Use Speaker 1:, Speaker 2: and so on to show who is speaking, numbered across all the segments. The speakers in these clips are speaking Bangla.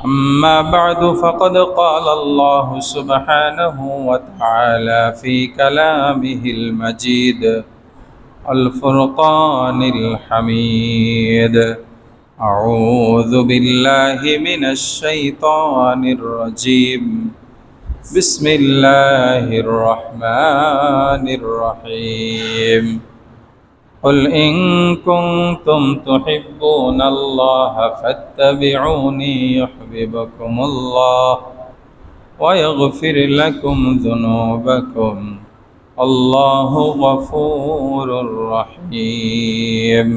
Speaker 1: أما بعد فقد قال الله سبحانه وتعالى في كلامه المجيد الفرقان الحميد. أعوذ بالله من الشيطان الرجيم. بسم الله الرحمن الرحيم. قل إن كنتم تحبون الله فاتبعوني يحببكم الله ويغفر لكم ذنوبكم الله غفور رحيم.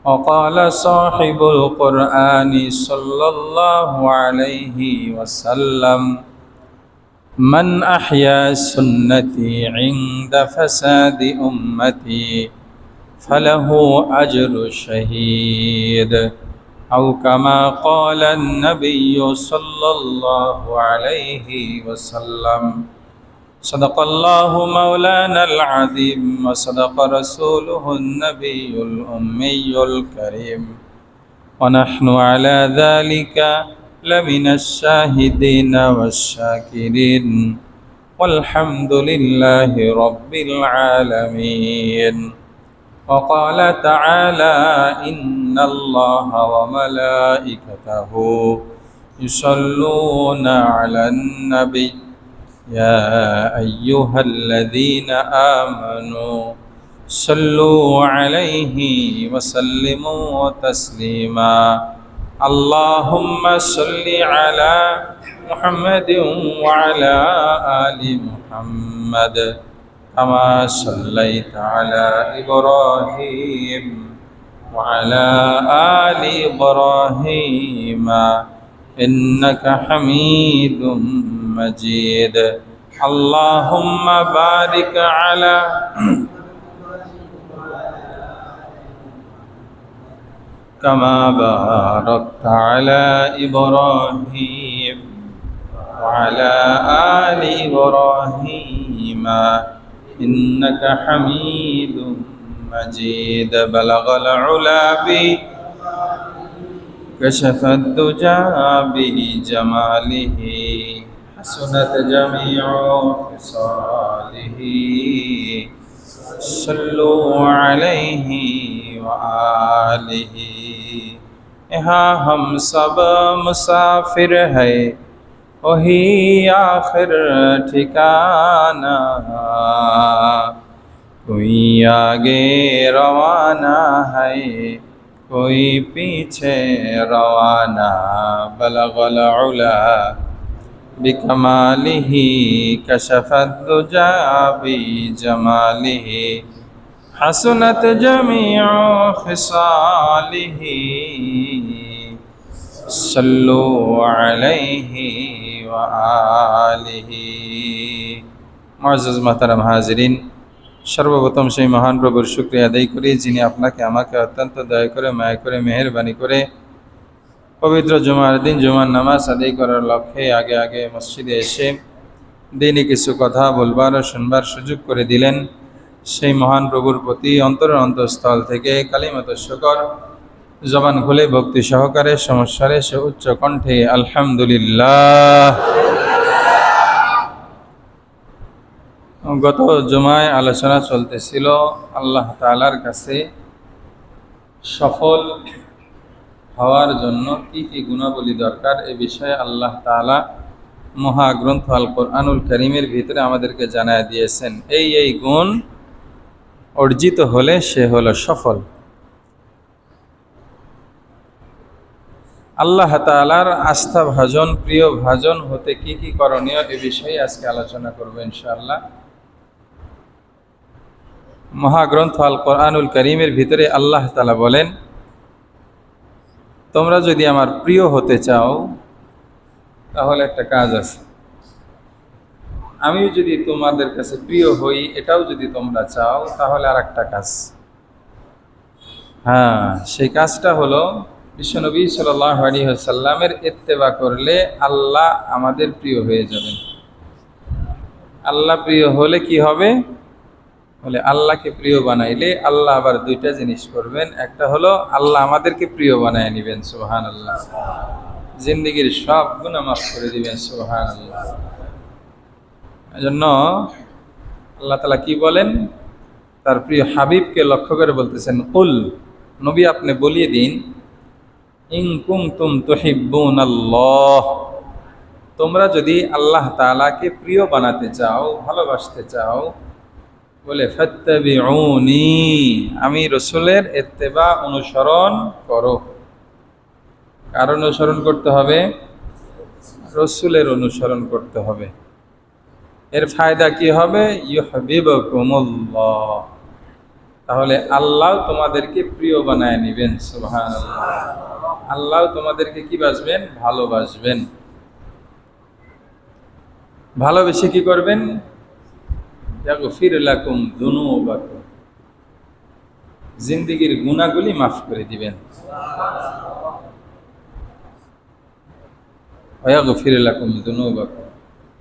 Speaker 1: وقال صاحب القرآن صلى الله عليه وسلم: من أحيا سنتي عند فساد أمتي فله أجر شهيد، أو كما قال النبي صلى الله عليه وسلم. صدق الله مولانا العظيم وصدق رسوله النبي الأمي الكريم، ونحن على ذلك لمن الشاهدين والشاكرين، والحمد لله رب العالمين. وقال تعالى: إن الله وملائكته يصلون على النبي يا أيها الذين آمنوا صلوا عليه وسلموا تسليما. اللهم صل على محمد وعلى آل محمد كما صليت على إبراهيم وعلى آل إبراهيم إنك حميد مجيد. اللهم بارك على كما باركت على إبراهيم وعلى آل إبراهيم إنك حميد مجيد. بلغ العلا كشف الدجى بجماله حسنت جميع خصاله. صلوا عليه وآله. यहाँ हम सब मुसाफिर है, वही आखिर ठिकाना। कोई आगे रवाना है, कोई पीछे रवाना। बलगल उला बिकमालिही कशफत दुजा बिजमालिही हसनत जमीउ खिसालिही। सल्लु अलैहि व आलिहि। मुअज़्ज़ज़ मोहतरम हाज़िरीन, সর্বপ্রথম সেই মহান প্রভুর শুকরিয়া আদায় করি, যিনি আপনাকে আমাকে অত্যন্ত দয়া করে মায়া করে মেহেরবানি করে পবিত্র জুমার দিন জুমার নামাজ আদায় করার লক্ষ্যে আগে আগে মসজিদে এসে দিনই কিছু কথা বলবার ও শুনবার সুযোগ করে দিলেন। সেই মহান প্রভুর প্রতি অন্তরের অন্তঃস্থল থেকে কালিমাত শুকর জবান খুলে ভক্তি সহকারে সমস্যারে সে উচ্চ কণ্ঠে আলহামদুলিল্লাহ। গত জুমায় আলোচনা চলতেছিল আল্লাহ তাআলার কাছে সফল হওয়ার জন্য কি কি গুণাবলী দরকার, এ বিষয়ে আল্লাহ তাআলা মহাগ্রন্থ আল কোরআনুল কারীমের ভিতরে আমাদেরকে জানায় দিয়েছেন। এই গুণ অর্জিত হলে সে হলো সফল। আল্লাহ তাআলার আস্থা ভাজন প্রিয় ভাজন হতে কি কি করণীয়, এ বিষয়ে আজকে আলোচনা করব ইনশাআল্লাহ। মহাগ্রন্থ আল কোরআনুল কারীমের ভিতরে আল্লাহ তাআলা বলেন, তোমরা যদি আমার প্রিয় হতে চাও তাহলে একটা কাজ আছে। আমি যদি তোমাদের কাছে প্রিয় হই, এটাও যদি তোমরা চাও, তাহলে আর একটা কাজ। সেই কাজটা হলো বিশ্বনবী সাল্লাল্লাহু আলাইহি ওয়াসাল্লামের ইত্তেবা করলে আল্লাহ আমাদের প্রিয় হয়ে যাবেন। আল্লাহ প্রিয় হলে কি হবে বলে, আল্লাহকে প্রিয় বানাইলে আল্লাহ আবার দুইটা জিনিস করবেন। একটা হলো আল্লাহ আমাদেরকে প্রিয় বানায় নেবেন, সুবহানাল্লাহ। জিন্দেগীর সব গুনাহ মাফ করে দিবেন। সুবহানাল্লাহ। এজন্য আল্লাহ তাআলা কি বলেন, তার প্রিয় হাবিবকে লক্ষ্য করে বলতেছেন, কুল, নবী আপনি বলিয়ে দিন, ইন কুনতুম তুহিব্বুনাল্লাহ, তোমরা যদি আল্লাহ তাআলাকে প্রিয় বানাতে চাও, ভালোবাসতে চাও, বলে ফাত্তাবিউনি, আমি রাসূলের ইত্তেবা অনুসরণ করো। কার অনুসরণ করতে হবে? রাসূলের অনুসরণ করতে হবে। এর ফায়দা কি হবে? ইউহিব্বুকুমুল্লাহ, তাহলে আল্লাহ তোমাদেরকে প্রিয় বানায় নেবেন। সুবহানাল্লাহ। আল্লাহ তোমাদেরকে কি বাসবেন? ভালোবাসবেন। ভালোবেসে কি করবেন? ইয়াগফির লাকুম যুনুবাকুম, জিন্দেগীর গুনাহগুলি মাফ করে দিবেন। ওয়াগফির লাকুম যুনুবাকুম,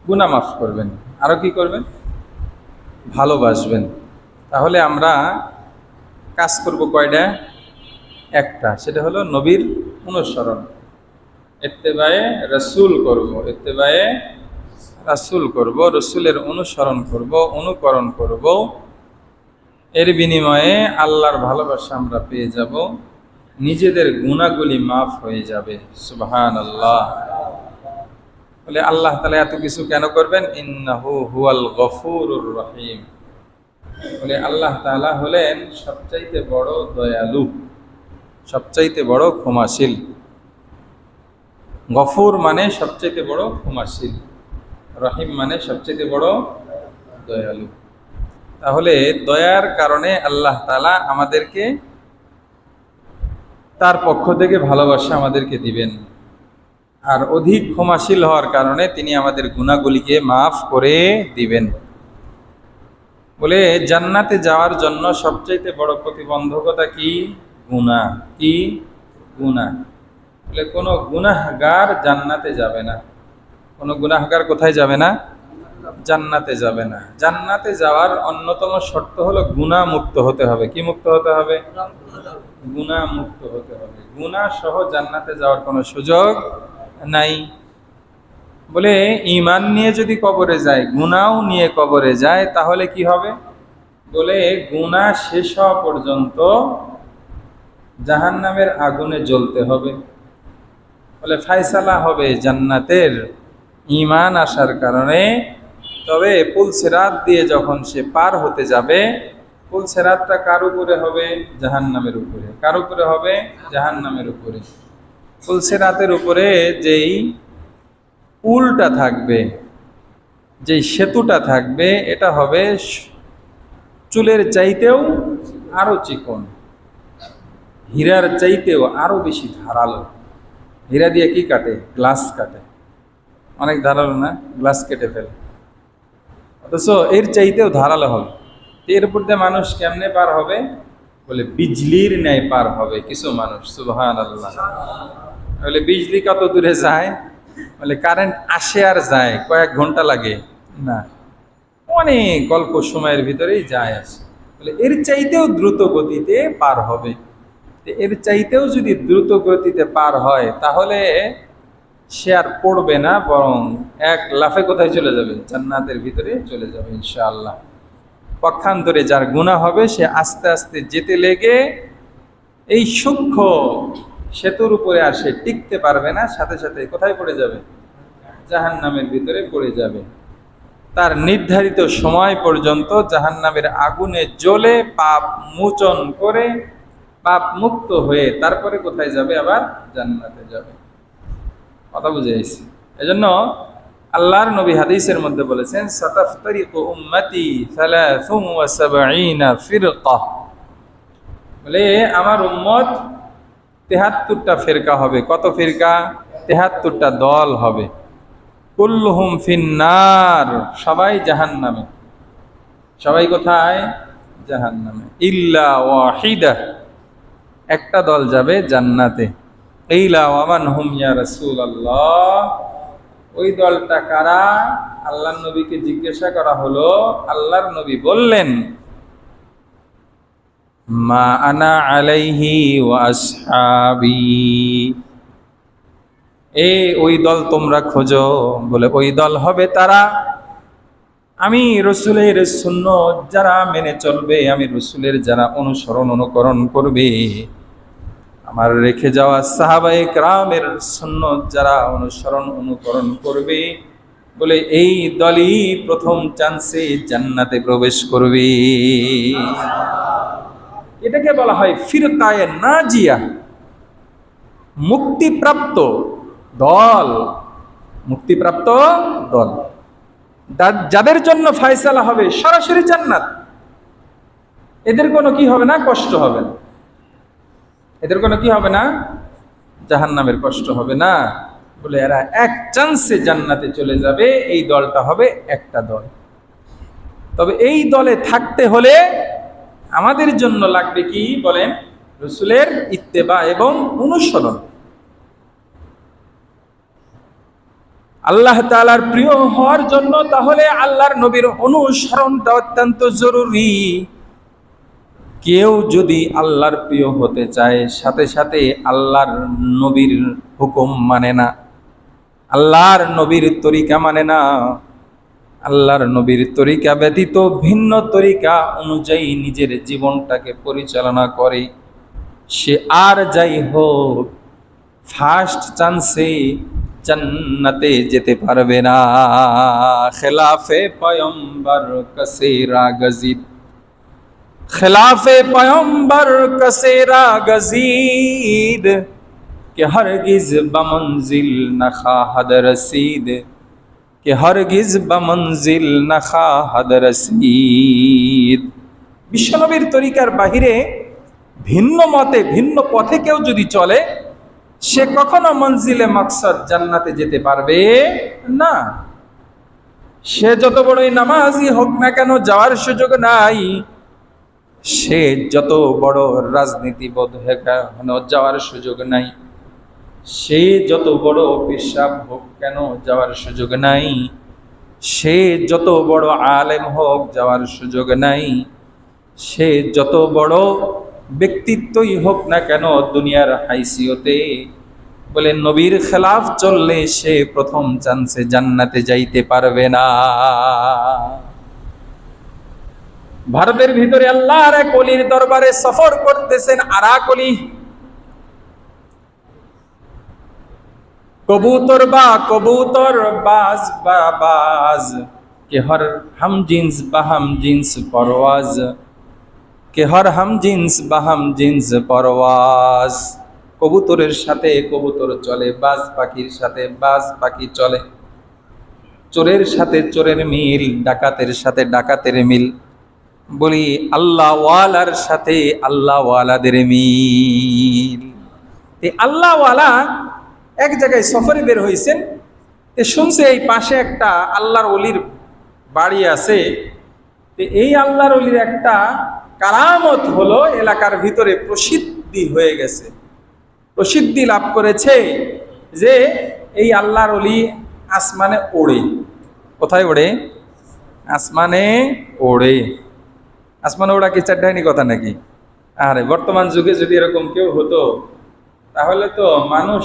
Speaker 1: গুনাহ মাফ করবেন। আরো কি করবেন? ভালোবাসবেন। তাহলে আমরা কাজ করব কয়টা? একটা, সেটা হলো নবীর অনুসরণ, ইত্তেবায়ে রাসূল করব, ইত্তেবায়ে রাসূল করব, রাসূলের অনুসরণ করব, অনুকরণ করব। এর বিনিময়ে আল্লাহর ভালোবাসা আমরা পেয়ে যাব, নিজেদের গুনাহগুলি মাফ হয়ে যাবে। সুবহানাল্লাহ। বলে আল্লাহ তাআলা এত কিছু কেন করবেন? ইন্নাহু হুয়াল গফুরুর রহিম, বলে আল্লাহ তাআলা হলেন সবচাইতে বড় দয়ালু, সবচাইতে বড় ক্ষমাশীল। গফুর মানে সবচাইতে বড় ক্ষমাশীল, রহিম মানে সবচাইতে বড় দয়ালু। তাহলে দয়ার কারণে আল্লাহ তাআলা আমাদেরকে তার পক্ষ থেকে ভালোবাসা আমাদেরকে দিবেন, আর অধিক ক্ষমাশীল হওয়ার কারণে তিনি আমাদের গুনাহগুলিকে মাফ করে দিবেন। বলে জান্নাতে যাওয়ার জন্য সবচাইতে বড় প্রতিবন্ধকতা কি? গুনাহ। কি? গুনাহ। বলে কোনো গুনাহগার জান্নাতে যাবে না। কোনো গুনাহগার কোথায় যাবে না? জান্নাতে যাবে না। জান্নাতে যাওয়ার অন্যতম শর্ত হলো গুনাহ মুক্ত হতে হবে। কি মুক্ত হতে হবে? গুনাহ মুক্ত হতে হবে। গুনাহ সহ জান্নাতে যাওয়ার কোনো সুযোগ নাই। বলে ঈমান নিয়ে যদি কবরে যায়, গুনাহও নিয়ে কবরে যায়, তাহলে কি হবে? বলে গুনাহ শেষ হওয়া পর্যন্ত জাহান্নামের আগুনে জ্বলতে হবে। বলে ফায়সালা হবে জান্নাতের ঈমান আসার কারণে। তবে পুলসিরাত দিয়ে যখন সে পার হতে যাবে, পুলসিরাতটা কার উপরে হবে? জাহান্নামের উপরে। কার উপরে হবে? জাহান্নামের উপরে। পুলসিরাতের উপরে যেই পুলটা থাকবে, যেই সেতুটা থাকবে, এটা হবে চুলের চাইতেও আরো চিকন, হীরার চাইতেও আরো বেশি ধারালো। হীরা দিয়ে কি কাটে? গ্লাস কাটে। অনেক ধারালো না? গ্লাস কেটে ফেলে। অথচ এর চাইতেও ধারালো হবে। এর উপর দিয়ে মানুষ কেমনে পার হবে? বলে বিজলির ন্যায় পার হবে কিছু মানুষ। সুবহানাল্লাহ। বলে বিজলি কত দূরে যায়? বলে কারেন্ট আসে আর যায়, কয়েক ঘন্টা লাগে না, অনেক অল্প সময়ের ভিতরেই যায় আসে। বলে এর চাইতেও দ্রুত গতিতে পার হবে। এর চাইতেও যদি দ্রুত গতিতে পার হয়, তাহলে সে আর পড়বে না, বরং এক লাফে কোথায় চলে যাবে? জান্নাতের ভিতরে চলে যাবে ইনশাআল্লাহ। পক্ষান্তরে যার গুনাহ হবে, সে আস্তে আস্তে যেতে লেগে এই সূক্ষ্ম সেতুর উপরে আর সে টিকতে পারবে না, সাথে সাথে কোথায় পড়ে যাবে? জাহান্নামের ভিতরে পড়ে যাবে। তার নির্ধারিত সময় পর্যন্ত জাহান্নামের আগুনে জ্বলে পাপ মোচন করে, পাপ মুক্ত হয়ে তারপরে কোথায় যাবে? আবার জান্নাতে যাবে। কথা বুঝে গেছি? এজন্য আল্লাহর নবী হাদিসের মধ্যে বলেছেন, সাতাফতারিকু উম্মতি 73 ফিরকা, বলে আমার উম্মত 73টা ফিরকা হবে। কত ফিরকা? 73টা দল হবে। কুল্লুহুম ফিন্নার, সবাই জাহান্নামে। সবাই কোথায়? জাহান্নামে। ইল্লা ওয়াহিদা, একটা দল যাবে জান্নাতে। ইলা ওয়ামান হুম ইয়া রাসূলুল্লাহ, ওই দলটা কারা? আল্লাহর নবীকে জিজ্ঞাসা করা হলো। আল্লাহর নবী বললেন, মা আনা আলাইহি ওয়া আসহাবি, ওই দল তোমরা খোঁজো। বলে ওই দল হবে তারা, আমি রসুলের সুন্নত যারা মেনে চলবে, আমি রসুলের যারা অনুকরণ করবে, আমার রেখে যাওয়া সাহাবায়ে কেরামের সুন্নত যারা অনুকরণ করবে, বলে এই দলই প্রথম চান্সে জান্নাতে প্রবেশ করবে। এটাকে বলা হয় ফিরকায়ে নাজিয়া, মুক্তিপ্রাপ্ত দল। মুক্তিপ্রাপ্ত দল যাদের জন্য ফয়সালা হবে সরাসরি জান্নাত। এদের কোনো কি হবে না, কষ্ট হবে না। এদের কোনো কি হবে না, জাহান্নামের কষ্ট হবে না। বলে এরা এক চান্সে জান্নাতে চলে যাবে। এই দলটা হবে একটা দল। তবে এই দলে থাকতে হলে আমাদের জন্য লাগবে কি বলেন? রসুলের ইত্তেবা এবং অনুসরণ। আল্লাহ তাআলার প্রিয় হওয়ার জন্য তাহলে আল্লাহর নবীর অনুসরণটা অত্যন্ত জরুরি। কেউ যদি আল্লাহর প্রিয় হতে চায়, সাথে সাথে আল্লাহর নবীর হুকুম মানে না, আল্লাহর নবীর তরিকা মানে না, আল্লাহর নবীর তরিকা ব্যতীত ভিন্ন তরিকা অনুযায়ী নিজের জীবনটাকে পরিচালনা করে, সে আর যাই হোক ফার্স্ট চান্সে জান্নাতে যেতে পারবে না। খেলাফে পয়গম্বর কসেরা গজিদ, खिलाफे पैगंबर कसेरा गजीद के हरगिज बमंजिल नखाहद रसीद, के हरगिज बमंजिल नखाहद रसीद। বিশ্বনবীর তরিকার বাহিরে ভিন্ন মতে ভিন্ন পথে কেউ যদি চলে, সে কখনো মঞ্জিলে মাকসাদ জান্নাতে যেতে পারবে না। সে যত বড়ই নামাজি হোক না কেন যাওয়ার সুযোগ নাই। সে যত বড় রাজনীতিবোধ কেন যাওয়ার সুযোগ নাই। সে যত বড় পেশাব হোক কেন যাওয়ার সুযোগ নাই। সে যত বড় আলেম হোক যাওয়ার সুযোগ নাই। সে যত বড় ব্যক্তিত্বই হোক না কেন দুনিয়ার হাইসিয়তে, বলে নবীর খেলাফ চললে সে প্রথম চান্সে জান্নাতে যাইতে পারবে না। ভারতের ভিতরে আল্লাহর এক ওলির দরবারে সফর করতেছেন আরাক ওলি। কবুতর বা কবুতর, বাজ বা বাজ, কে হর হাম জিন্স বা হাম জিন্স পরওয়াজ, কে হর হাম জিন্স বা হাম জিন্স পরওয়াজ। কবুতরের সাথে কবুতর চলে, বাজ পাখির সাথে বাজ পাখি চলে, চোরের সাথে চোরের মিল, ডাকাতের সাথে ডাকাতের মিল। বলি আল্লাহ ওয়ালার সাথে আল্লাহ ওয়ালাদের মিল। আল্লাহ ওয়ালা এক জায়গায় সফরে বের হয়েছেন, শুনছে এই পাশে একটা আল্লাহর ওলির বাড়ি আছে। এই আল্লাহর ওলির একটা কারামত হলো এলাকার ভিতরে প্রসিদ্ধি হয়ে গেছে, প্রসিদ্ধি লাভ করেছে যে এই আল্লাহর ওলি আসমানে ওড়ে। কোথায় ওড়ে? আসমানে ওড়ে। আসমানে ওড়া কি চারটাইনি কথা নাকি? আরে বর্তমান যুগে যদি এরকম কেউ হতো, তাহলে তো মানুষ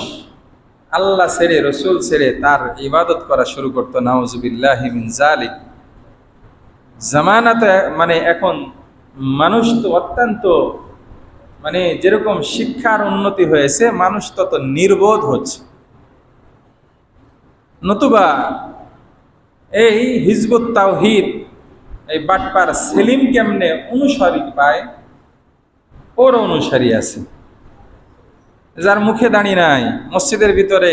Speaker 1: আল্লাহ ছেড়ে রসুল ছেড়ে তার ইবাদত করা শুরু করতো। নাউজুবিল্লাহি মিন যালিক। জামানাতে মানে এখন মানুষ তো অত্যন্ত মানে যেরকম শিক্ষার উন্নতি হয়েছে, মানুষ তত নির্বোধ হচ্ছে। নতুবা এই হিজবুত তাওহীদ, এই বাটপার সেলিম কেমনে অনুসারী পায়? ওর অনুসারী আছে, যার মুখে দাঁড়িয়ে নাই, মসজিদের ভিতরে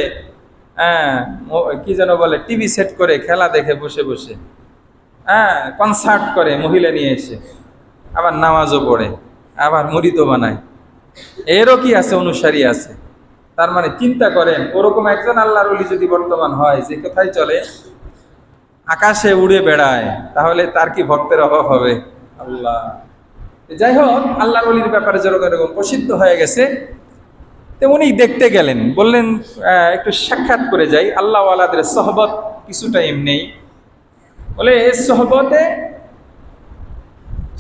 Speaker 1: কি যেন বলে টিভি সেট করে খেলা দেখে বসে বসে, কনসার্ট করে মহিলা নিয়ে এসে, আবার নামাজও পড়ে, আবার মুরিদও বানায়। এরও কি আছে? অনুসারী আছে। তার মানে চিন্তা করেন, ওরকম একজন আল্লাহর ওলি যদি বর্তমান হয়, যে কোথায় চলে? আকাশে উড়ে বেড়ায়, তাহলে তার কি ভক্তের অভাব হবে? আল্লাহ। যাই হোক, আল্লাহর ওলির ব্যাপারে যেরকম প্রসিদ্ধ হয়ে গেছে, তো উনি দেখতে গেলেন, বললেন একটু সাক্ষাৎ করে যাই। আল্লাহ ওয়ালাদের সহবত কিছু টাইম নেই, বলে এই সহবতে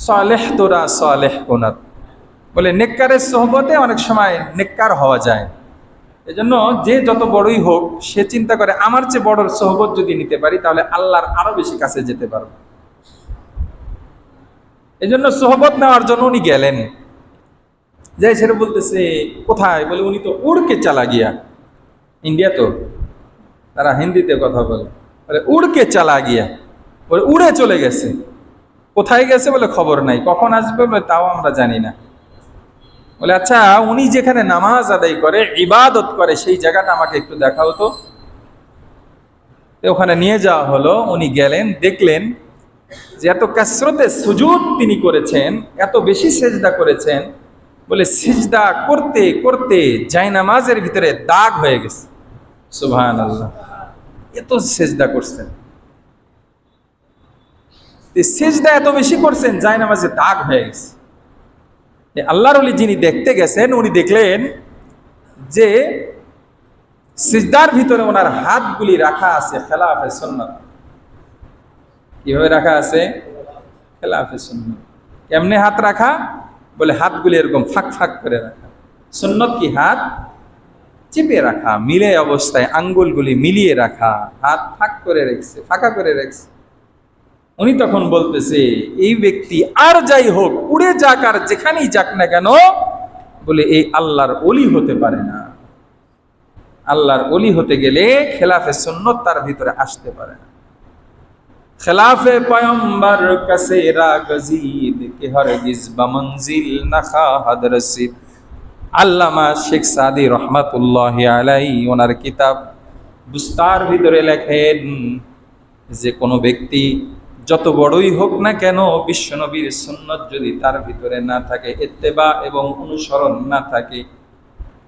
Speaker 1: সালেহ তোরা সালেহ কোনাত, বলে নেককারের সহবতে অনেক সময় নেককার হওয়া যায়। এজন্য যে যত বড়ই হোক সে চিন্তা করে আমার চেয়ে বড় সোহবত যদি নিতে পারি তাহলে আল্লাহর আরো বেশি কাছে যেতে পারবো। এজন্য সোহবত নেওয়ার জন্য উনি গেলেন, যাই সেটা বলতেছে কোথায়, বলে উনি তো উড়কে চালা গিয়া, ইন্ডিয়া তো তারা হিন্দিতে কথা বলে, বলে উড়কে চালা গিয়া, বলে উড়ে চলে গেছে। কোথায় গেছে বলে খবর নাই, কখন আসবে বলে তাও আমরা জানি না। বলে আচ্ছা উনি যেখানে নামাজ আদায় করে ইবাদত করে সেই জায়গাটা আমাকে একটু দেখাও তো। ওখানে নিয়ে যাওয়া হলো, উনি গেলেন, দেখলেন যে এত কাসরতে সুজুদ তিনি করেছেন, এত বেশি সেজদা করেছেন, বলে সিজদা করতে করতে জায়নামাজের ভিতরে দাগ হয়ে গেছে। সুবহানাল্লাহ, এত সেজদা করছেন, সেজদা এত বেশি করছেন জায়নামাজে দাগ হয়ে গেছে। আল্লাহর ওলি যিনি দেখতে গেছেন উনি দেখলেন যে সিজদার ভিতরে ওনার হাতগুলি রাখা আছে খেলাফে সুন্নাত। কিভাবে রাখা আছে? খেলাফে সুন্নাত। কেমনে হাত রাখা? বলে হাতগুলি এরকম ফাঁক ফাঁক করে রাখা। সুন্নত কি? হাত চেপে রাখা, মিলে অবস্থায় আঙ্গুলগুলি মিলিয়ে রাখা, হাত ফাঁক করে রেখেছে, ফাঁকা করে রেখেছে। উনি তখন বলতেছে এই ব্যক্তি আর যাই হোক, উড়ে যাক আর যেখানেই যাক না কেন, বলে এই আল্লাহর ওলি হতে পারে না। আল্লাহর ওলি হতে গেলে খেলাফে সুন্নত তার ভিতরে আসতে পারে না। খেলাফে পয়গম্বর কাছে রাগজিদ কে হরগিজ বমনজিল না খাহাদ রসিদ। আল্লামা শেখ সাদি রহমাতুল্লাহি আলাইহি ওনার কিতাব বুস্তার ভিতরে লেখেন যে কোনো ব্যক্তি যত বড়ই হোক না কেন, বিশ্বনবীর সুন্নত যদি তার ভিতরে না থাকে, ইত্তেবা এবং অনুসরণ না থাকে,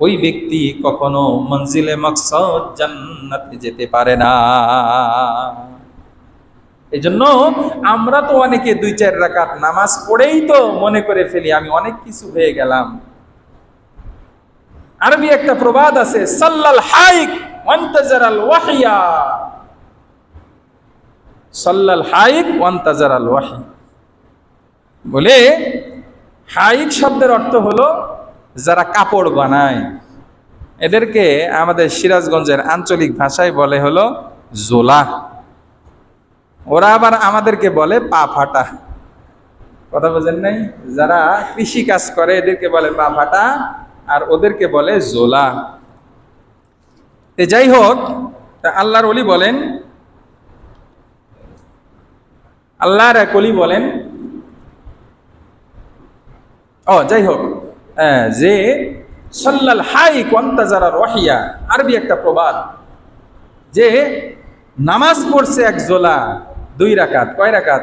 Speaker 1: ওই ব্যক্তি কখনো মঞ্জিলে মাকসাদ জান্নাতে যেতে পারে না। এজন্য আমরা তো অনেকে 2-4 রাকাত নামাজ পড়েই তো মনে করে ফেলি আমি অনেক কিছু হয়ে গেলাম। আরবি একটা প্রবাদ আছে, সাল্লাল হাইক ওয়ান্তাজারাল ওয়াহিয়া। সাল্লাল হাইক ওয়ান্তাজারাল ওয়াহি, বলে হাইক শব্দের অর্থ হলো যারা কাপড় বানায়, এদেরকে আমাদের সিরাজগঞ্জের আঞ্চলিক ভাষায় বলে হলো জোলা। ওরা আবার আমাদেরকে বলে পা ফাটা। কথা বোঝেন নাই? যারা কৃষি কাজ করে এদেরকে বলে পা ফাটা, আর ওদেরকে বলে জোলা। যাই হোক, আল্লাহর ওলি বলেন, আল্লাহর এক ওলি বলেন, যাই হোক, যে সাল্লাল হাইক ওয়ান্তাজারার ওয়াহিয়া, আরবি একটা প্রবাদ, যে নামাজ পড়ছে এক জোলা 2 রাকাত। কয় রাকাত?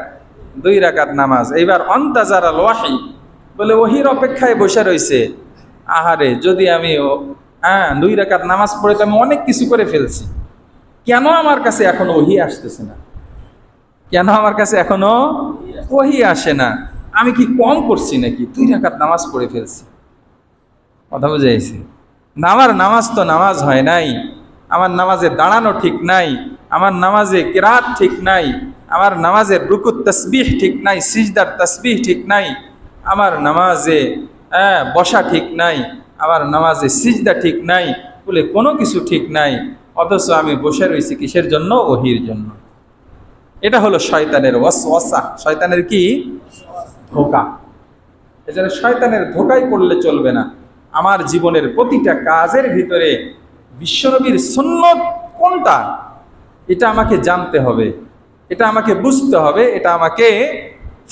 Speaker 1: 2 রাকাত নামাজ। এইবার ওয়ান্তাজারাল ওয়াহি, বলে ওহির অপেক্ষায় বসে রয়েছে। আহারে, যদি আমি 2 রাকাত নামাজ পড়ে তো আমি অনেক কিছু করে ফেলছি, কেন আমার কাছে এখনো ওহি আসতেছে না? কেন আমার কাছে এখনো ওহি আসে না? আমি কি কম করছি নাকি? 2 রাকাত নামাজ পড়ে ফেলছি। কথা বুঝাইছে? আমার নামাজ তো নামাজ হয় নাই, আমার নামাজে দাঁড়ানো ঠিক নাই, আমার নামাজে কিরাত ঠিক নাই, আমার নামাজের রুকুত তাসবিহ ঠিক নাই, সিজদার তাসবিহ ঠিক নাই, আমার নামাজে বসা ঠিক নাই, আমার নামাজে সিজদা ঠিক নাই, বলে কোনো কিছু ঠিক নাই। অথচ আমি বসে রয়েছি কিসের জন্য? ওহির জন্য। এটা হলো শয়তানের ওয়াসওয়াসা। শয়তানের কি? ধোঁকা। এজন্য শয়তানের ধোঁকায় পড়লে চলবে না। আমার জীবনের প্রতিটা কাজের ভিতরে বিশ্বনবীর সুন্নত কোনটা, এটা আমাকে জানতে হবে, এটা আমাকে বুঝতে হবে, এটা আমাকে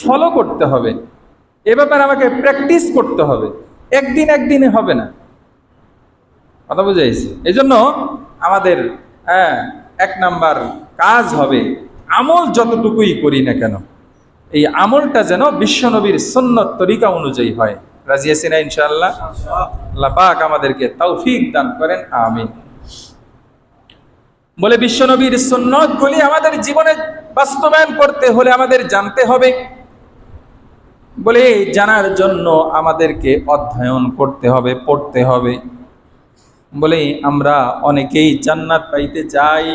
Speaker 1: ফলো করতে হবে, এ ব্যাপারে আমাকে প্র্যাকটিস করতে হবে। একদিনে হবে না। কথা বুঝাইছি? এই জন্য আমাদের 1 নাম্বার কাজ হবে, আমল যতটুকুই করি না কেন, এই আমলটা যেন বিশ্বনবীর সুন্নত তরিকা অনুযায়ী হয়। রাজি আছি না ইনশাআল্লাহ? আল্লাহ পাক আমাদেরকে তৌফিক দান করেন, আমিন। বলে বিশ্বনবীর সুন্নতগুলি আমাদের জীবনে বাস্তবায়ন করতে হলে আমাদের জানতে হবে। বলে জানার জন্য আমাদেরকে অধ্যয়ন করতে হবে, পড়তে হবে। বলে আমরা অনেকেই জান্নাত পাইতে চাই,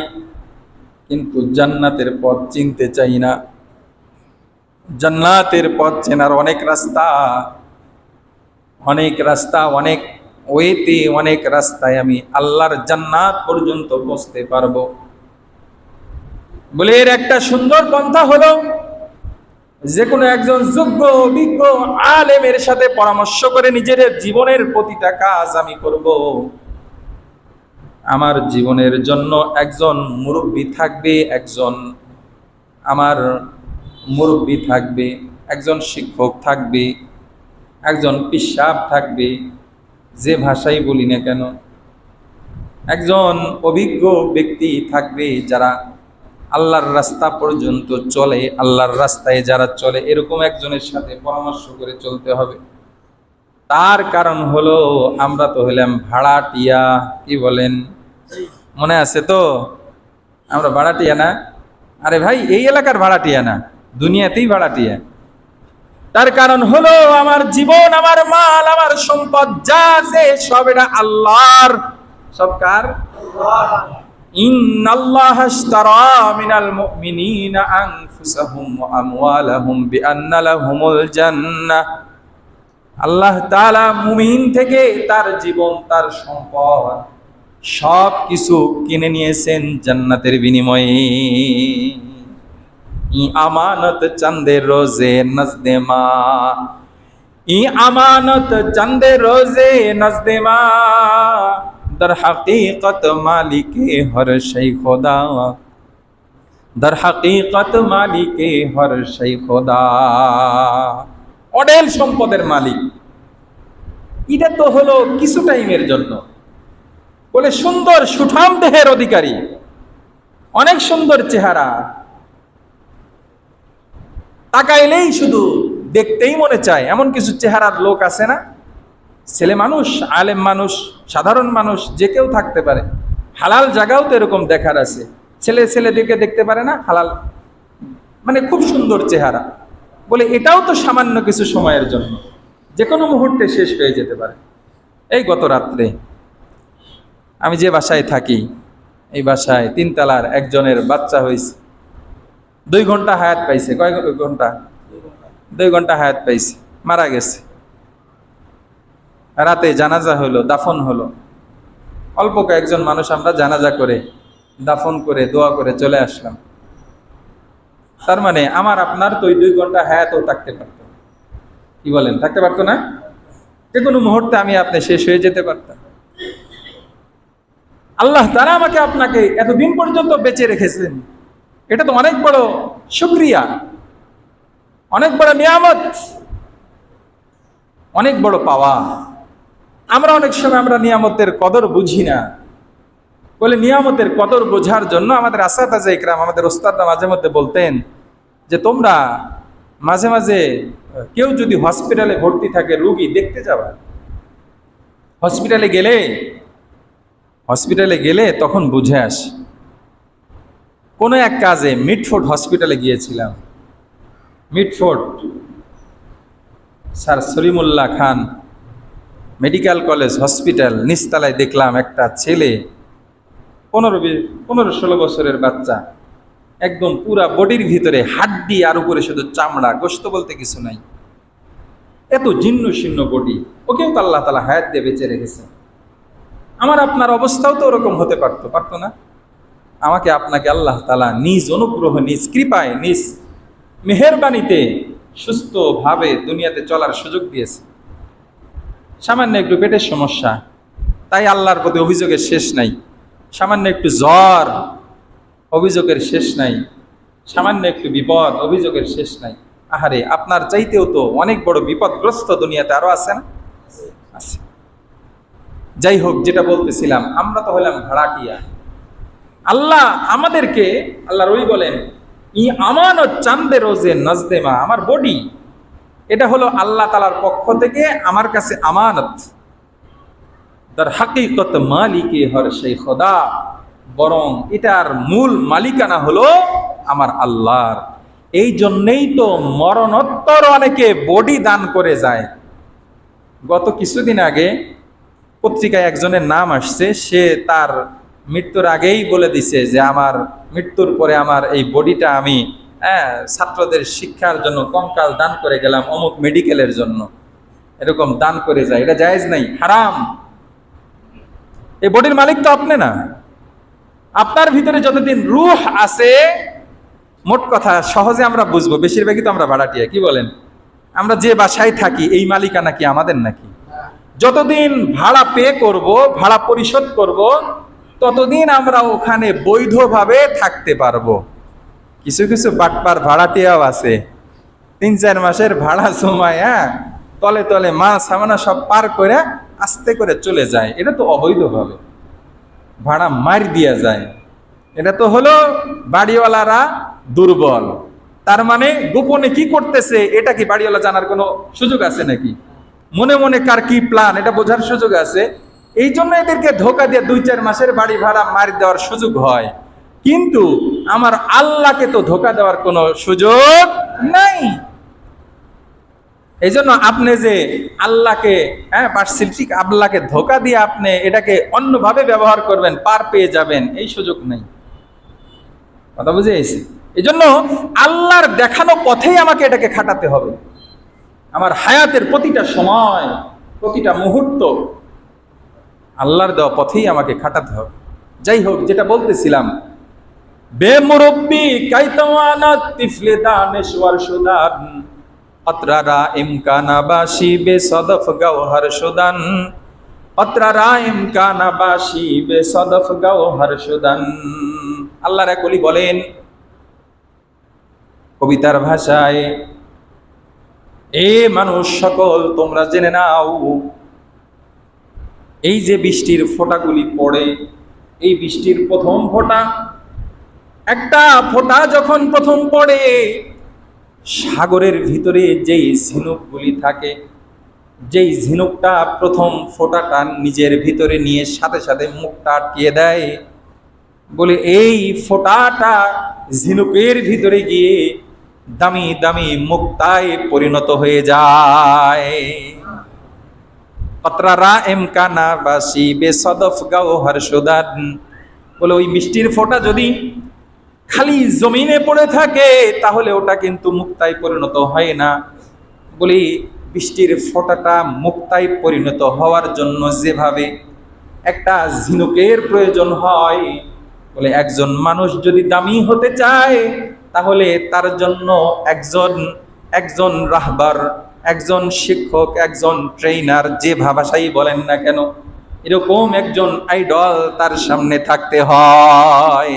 Speaker 1: কিন্তু জান্নাতের পথ চিনতে চাই না। জান্নাতের পথ চেনার অনেক রাস্তা, অনেক ওইতে অনেক রাস্তায় আমি আল্লাহর জান্নাত পর্যন্ত পৌঁছতে পারবো। বলে এর একটা সুন্দর পন্থা হলো যে কোনো একজন যোগ্য অভিজ্ঞ আলেমের সাথে পরামর্শ করে নিজের জীবনের প্রতিটা কাজ আমি করব। আমার জীবনের জন্য একজন মুরব্বী থাকবে, আমার মুরব্বী থাকবে, একজন শিক্ষক থাকবে, একজন পিশাব থাকবে, যে ভাষাই বলি না কেন, একজন অভিজ্ঞ ব্যক্তি থাকবে যারা আল্লাহর রাস্তা পর্যন্ত চলে, আল্লাহর রাস্তায় যারা চলে এরকম একজনের সাথে পরামর্শ করে চলতে হবে। তার কারণ হলো আমরা তো হলাম ভাড়াটিয়া। কি বলেন? মনে আছে তো? আমরা ভাড়াটিয়া না? আরে ভাই, এই এলাকার ভাড়াটিয়া না, দুনিয়াতেই ভাড়াটিয়া। তার কারণ হলো আমার জীবন, আমার মাল, আমার সম্পদ যা আছে সব এটা আল্লাহর। সব কার? ইন্নাল্লাহা আশতারা মিনাল মুমিনিনা আনফুসাহুম ওয়া আমওয়ালাহুম বিআন্না লাহুমুল জান্নাহ। আল্লাহ তাআলা মুমিন থেকে তার জীবন, তার সম্পদ সব কিছু কিনে নিয়েছেন জান্নাতের বিনিময়ে। ই আমানত চাঁদে রোজে নজদে মা, ই আমানত চাঁদে রোজে নজদে মা, দর হकीकत মালিকে হর শৈ খোদা, দর হकीकत মালিকে হর শৈ খোদা। অডেল সম্পদের মালিক। এটা তো হলো কিছু টাইমের জন্য। বলে সুন্দর সুঠাম দেহের অধিকারী, অনেক সুন্দর চেহারা, তাকাইলেই শুধু দেখতেই মনে চায় এমন কিছু চেহারার লোক আছে না? ছেলে মানুষ, আলেম মানুষ, সাধারণ মানুষ, যে কেউ থাকতে পারে। হালাল জায়গাও তো এরকম দেখার আছে। ছেলে দেখে দেখতে পারে না হালাল, মানে খুব সুন্দর চেহারা। বলে এটাও তো সামান্য কিছু সময়ের জন্য, যে কোনো মুহূর্তে শেষ হয়ে যেতে পারে। এই গত রাত্রে আমি যে বাসায় থাকি, এই বাসায় 3 তলার একজনের বাচ্চা হয়েছে। 2 ঘন্টা হায়াত পাইছে। কয় ঘন্টা? 2 ঘন্টা হায়াত পাইছে, মারা গেছে। রাতে জানাজা হলো, দাফন হলো। অল্প কয়েকজন মানুষ আমরা জানাজা করে, দাফন করে, দোয়া করে চলে আসলাম। তার মানে আমার আপনার তো ওই 2 ঘন্টা হায়াতও থাকতে পারত। কি বলেন? থাকতে পারতো না? যে কোনো মুহূর্তে আমি আপনি শেষ হয়ে যেতে পারতাম। আল্লাহ তারা আমাকে আপনাকে এতদিন পর্যন্ত বেঁচে রেখেছেন, এটা তো অনেক বড় শুকরিয়া, অনেক বড় নিয়ামত, অনেক বড় পাওয়া। আমরা অনেক সময় আমরা নিয়ামতের কদর বুঝি না। বলে নিয়ামতের কদর বোঝার জন্য আমাদের আসাতাজে ইকরাম, আমাদের ওস্তাদরা মাঝে মধ্যে বলতেন যে তোমরা মাঝে মাঝে কেউ যদি হসপিটালে ভর্তি থাকে, রুগী দেখতে যাবা। হসপিটালে গেলে তখন বুঝে আসে। কোনো এক কাজে মিটফোর্ড হসপিটালে গিয়েছিলাম। মিটফোর্ড স্যার সলিমুল্লাহ খান মেডিকেল কলেজ হসপিটাল, নিচতলায় দেখলাম একটা ছেলে, 15-16 বছরের বাচ্চা, একদম পুরা বডির ভিতরে হাড্ডি আর উপরে শুধু চামড়া, গোশত বলতে কিছু নাই, এত জীর্ণ শীর্ণ বডি। ওকেও তো আল্লাহ তাআলা হায়াত দিয়ে বেঁচে রেখেছে। আমার আপনার অবস্থাও তো ওরকম হতে পারতো না? আমাকে আপনাকে আল্লাহ তাআলা নিজ অনুগ্রহ, নিজ কৃপায়, নিজ মেহেরবানিতে সুস্থভাবে দুনিয়াতে চলার সুযোগ দিয়েছে। সামান্য একটু পেটের সমস্যা, তাই আল্লাহর প্রতি অভিযোগের শেষ নাই। সামান্য একটু জ্বর, অভিযোগের শেষ নাই। সামান্য একটু বিপদ, অভিযোগের শেষ নাই। আহারে, আপনার চাইতেও তো অনেক বড় বিপদগ্রস্ত দুনিয়াতে আরো আছে না? আছে। যাই হোক, যেটা বলতেছিলাম, আমরা তো হলাম ভাড়াটিয়া। আল্লাহ আমাদেরকে, আল্লাহ রই বলেন, ই আমানত চাঁদে রোজে নজদে মা, আমার বডি এটা হলো আল্লাহ তাআলার পক্ষ থেকে আমার কাছে আমানত। দর হकीकत মালিকে হর শৈ খোদা, বরং এটার মূল মালিকানা হলো আমার আল্লাহর। এই জন্যেই তো মরণোত্তর অনেকে বডি দান করে যায়। গত কিছুদিন আগে পত্রিকায় একজনের নাম আসছে, সে তার মৃত্যুর আগেই বলে দিছে যে আমার মৃত্যুর পরে আমার এই বডিটা আমি ছাত্রদের শিক্ষার জন্য কঙ্কাল দান করে গেলাম অমুক মেডিকেলের জন্য। এরকম দান করে যায়, এটা জায়েজ নাই, হারাম। এই বডির মালিক তো আপনি না। আপনার ভিতরে যতদিন রূহ আছে, মোট কথা সহজে আমরা বুঝবো, বেশিরভাগই তো আমরা ভাড়াটিয়া, কি বলেন? আমরা যে বাসায় থাকি এই মালিকানা কি আমাদের নাকি? যতদিন ভাড়া পে করব, ভাড়া পরিশোধ করব, ততদিন আমরা ওখানে বৈধভাবে থাকতে পারবো। কিছু কিছু বাটপার ভাড়াটিয়াও আছে, 3-4 মাসের ভাড়া জমায়া তলে তলে মাছ সামানা সব পার করে আস্তে করে চলে যায়। এটা তো অবৈধভাবে ভাড়া মার দিয়া যায়। এটা তো হলো বাড়িওয়ালারা দুর্বল। তার মানে গোপনে কি করতেছে এটা কি বাড়িওয়ালা জানার কোনো সুযোগ আছে নাকি? মনে মনে কার কি প্ল্যান এটা বোঝার সুযোগ আছে। এই জন্য এদেরকে ধোকা দিয়ে 2-4 মাসের বাড়ি ভাড়া মার দেওয়ার সুযোগ হয়, কিন্তু আমার আল্লাহকে তো ধোকা দেওয়ার কোনো সুযোগ নাই। এই জন্য আপনি যে আল্লাহকে পার্সিলটিক আল্লাহকে ধোকা দিয়ে আপনি এটাকে অন্যভাবে ব্যবহার করবেন, পার পেয়ে যাবেন, এই সুযোগ নেই। কথা বুঝে এসেছি? এই জন্য আল্লাহর দেখানো পথেই আমাকে এটাকে খাটাতে হবে। আমার হায়াতের প্রতিটা সময়, প্রতিটা মুহূর্ত আল্লাহর দেওয়া পথেই আমাকে খাটাতে হবে। যাই হোক, যেটা বলতেছিলাম, বেমুরব্বি কাইতাওয়ানাত তিফলে দানেশওয়ার সুদান অত্রারা ইমকানাবাসী বেসদফ গওহর সুদান অত্রারা ইমকানাবাসী বেসদফ গওহর সুদান। আল্লাহর এক ওলি বলেন কবিতার ভাষায়, এ মানুষ সকল তোমরা জেনে নাও, এই যে বৃষ্টির ফোঁটাগুলি পড়ে, এই বৃষ্টির প্রথম ফোঁটা, একটা ফোঁটা যখন প্রথম পড়ে, সাগরের ভিতরে যেই ঝিনুকগুলি থাকে, যেই ঝিনুকটা প্রথম ফোঁটাটা নিজের ভিতরে নিয়ে সাথে সাথে মুখটা আটকিয়ে দেয়, বলে এই ফোঁটাটা ঝিনুকের ভিতরে গিয়ে দামি দামি মুক্তায় পরিণত হয়ে যায়। পত্রারা এমকানা বাসি বেসদফ গাওহর সুদান, বলে ওই মিষ্টির ফোঁটা যদি খালি জমিনে পড়ে থাকে তাহলে ওটা কিন্তু মুক্তায় পরিণত হয় না। বলি বৃষ্টির ফোঁটাটা মুক্তায় পরিণত হওয়ার জন্য যেভাবে একটা ঝিনুকের প্রয়োজন হয়, বলে একজন মানুষ যদি দামি হতে চায় তাহলে তার জন্য একজন রাহবার, একজন শিক্ষক, একজন ট্রেনার, যে ভাষাই বলেন না কেন, এরকম একজন আইডল তার সামনে থাকতে হয়।